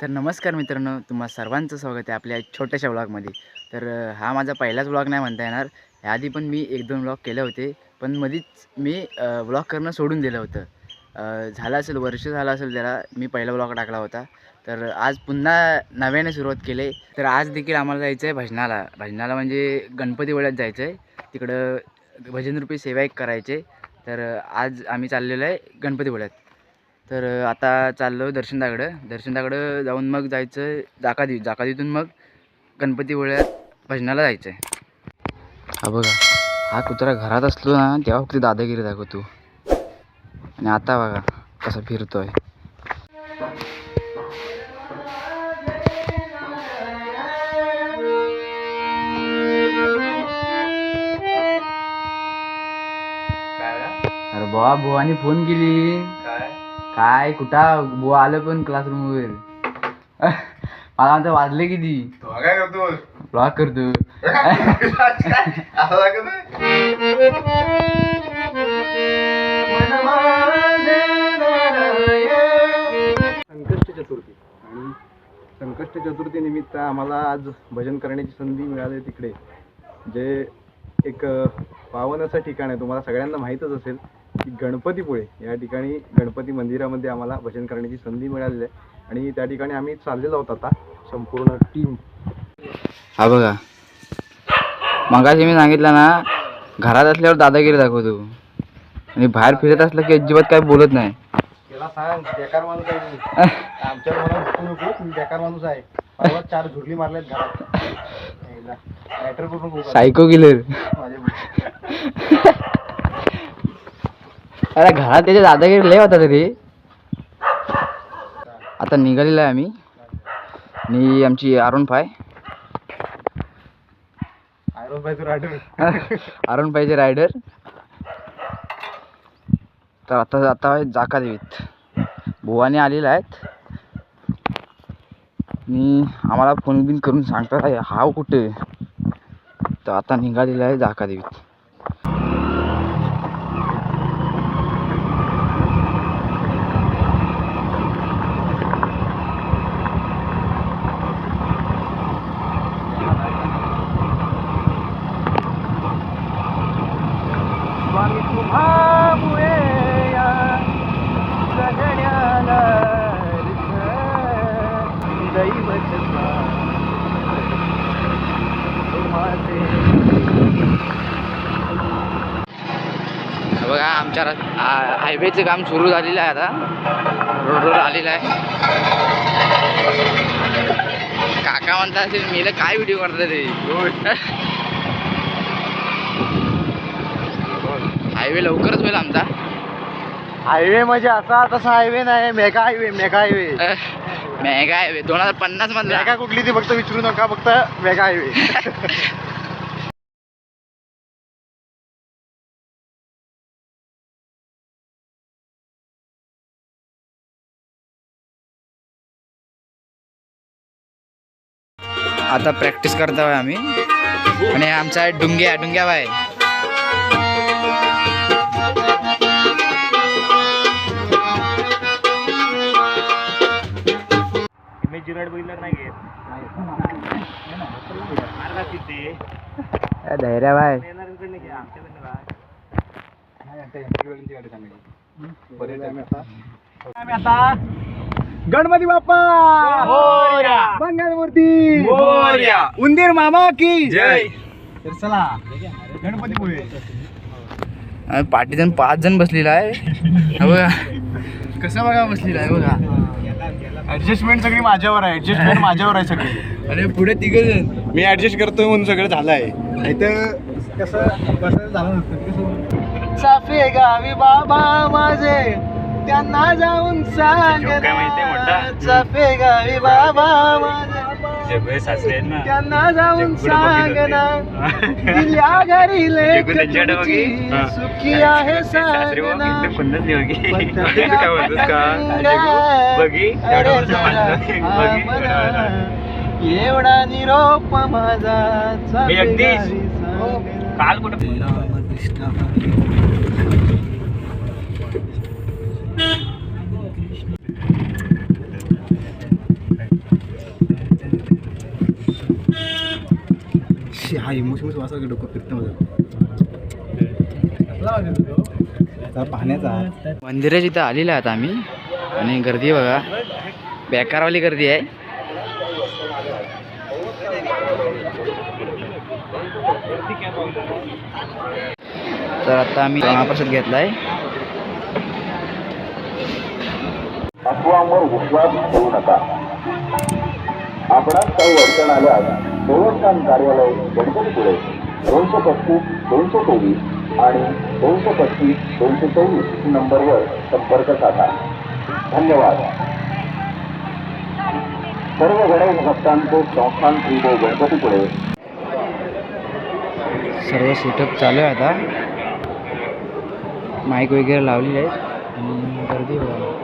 तर नमस्कार मित्रांनो, तुम्हा सर्वांचं स्वागत आहे आपल्या छोट्याशा व्लॉगमध्ये. तर हा माझा पहिलाच व्लॉग नाही म्हणता येणार. ह्याआधी पण मी 1-2 व्लॉग केले होते, पण मधीच मी व्लॉग करणं सोडून दिलं होतं. झालं असेल, वर्ष झालं असेल त्याला मी पहिला व्लॉग टाकला होता. तर आज पुन्हा नव्याने सुरुवात केली. तर आज देखील आम्हाला जायचं आहे भजनाला म्हणजे गणपती वेळात जायचं आहे. तिकडं भजनरूपी सेवा एक करायचे. तर आज आम्ही चाललेलो आहे गणपती वेळात. तर आता चाललो दर्शनदाकडं जाऊन मग जायचं जाकादीतून मग गणपती वेळात भजनाला जायचं आहे. हा बघा, हा कुत्रा घरात असलो ना तेव्हा फक्त दादागिरी दाखवतो, आणि आता बघा कसा फिरतोय. अरे बुवानी फोन केली. काय कुठं बुवा आलं पण क्लासरूम वर. मला म्हणतं वाजले किती. काय करतो ब्लॉग करतो. संकष्ट चतुर्थी आणि संकष्ट चतुर्थी निमित्त आम्हाला आज भजन करण्याची संधी मिळाली तिकडे, जे एक पावन असं ठिकाण आहे. तुम्हाला सगळ्यांना माहीतच असेल की गणपतीपुळे या ठिकाणी गणपती मंदिरामध्ये आम्हाला भजन करण्याची संधी मिळालेली आहे, आणि त्या ठिकाणी आम्ही चाललेलो आहोत आता संपूर्ण टीम. हा बघा, मगाशी मी सांगितलं ना, घरात असल्यावर दादागिरी दाखवतो आणि बाहेर फिरत असलं की अजिबात काय बोलत नाही. त्याला सांग बेकार माणूस आहे. आमच्या मनात नको, बेकार माणूस आहे. परवा 4 झुरली मारल्यात घरात. मॅटर करून सायको किलर. अरे घरात त्याच्या दादागिरी लय होता तरी. आता निघालेला आहे आम्ही, आणि आमची R15 आयरन पाहिजे रायडर. तर आता जाकादेवीत बुवाने आलेला आहेत, आणि आम्हाला फोन बिन करून सांगतात हाव कुठे. तर आता निघालेला आहे जाकादेवीत. बघा, आमच्या हायवेचं काम सुरू झालेलं आहे. आता रोडवर आलेलं आहे. काका म्हणता असेल मीला काय व्हिडिओ करतात ते. हायवे लवकरच होईल आमचा. हायवे म्हणजे असा तसा हायवे नाही, मेगा हायवे. मेगा हायवे 2050 मधला. मेगा कुठली ती फक्त विचारू नका, फक्त मेगा हायवे. आता प्रॅक्टिस करतोय आम्ही, आणि आमचा डुंग्या बाय. धैर्या बाय. आता गणपती बाप्पा मंगलमूर्ती उंदीर मामा की जय. तर चला गणपतीपुळे. पाठीजण 5 जण बसलेला आहे. बघा कसं बघा बसलेला आहे बघा. ऍडजस्टमेंट सगळी माझ्यावर आहे सगळी. आणि पुढे 3 जण. मी ऍडजस्ट करतोय म्हणून सगळं झालं आहे. नाहीतर कसं बसायला झालं नसतं. चाफे गावी बाबा माझे, त्यांना जाऊन सांग चाफे गावी बाबा माझे, त्यांना जाऊन सांग ना, दिल्या घरी लेकची सुखी आहे सांग ना. एवढा निरोप माझा काल कुठं हा इमोशन्स वाचा की डोकं फिरतं माझं पाहण्याचा. मंदिराच्या इथं आलेलं आहे आता आम्ही आणि गर्दी बघा बेकारवाली गर्दी आहे. तर आता आम्ही महाप्रसाद घेतला आहे. अफवांवर विश्वास ठेवू नका. आपणास काही अडचण आल्यास देवस्थान कार्यालय गणपतीपुळे 235-223 आणि 235-224 नंबरवर संपर्क साधा. धन्यवाद. सर्व गणेश भक्तांचे संस्थान श्री देव गणपतीपुळे. सर्व सेटअप चालू आहे आता. माईक वगैरे लावलेले आहेत आणि गर्दी बघा.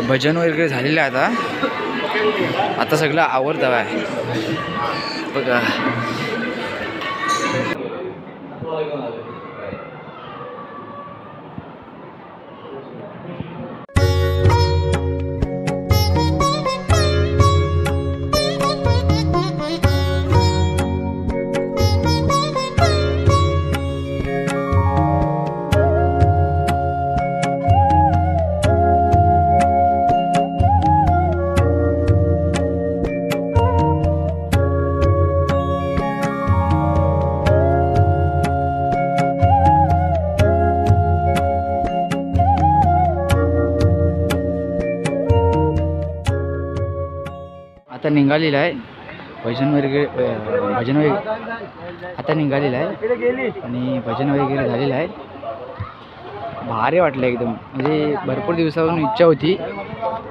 भजन वगैरे झालेलं आहे आता सगळं आवरतं आहे बघा. आता निघालेलं आहे भजन वगैरे आता निघालेलं आहे आणि भजन वगैरे झालेलं आहे. भारी वाटलं एकदम. म्हणजे भरपूर दिवसावरून इच्छा होती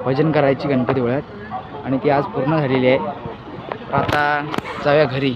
भजन करायची गणपतीपुळ्यात आणि ती आज पूर्ण झालेली आहे. आता जाऊया घरी.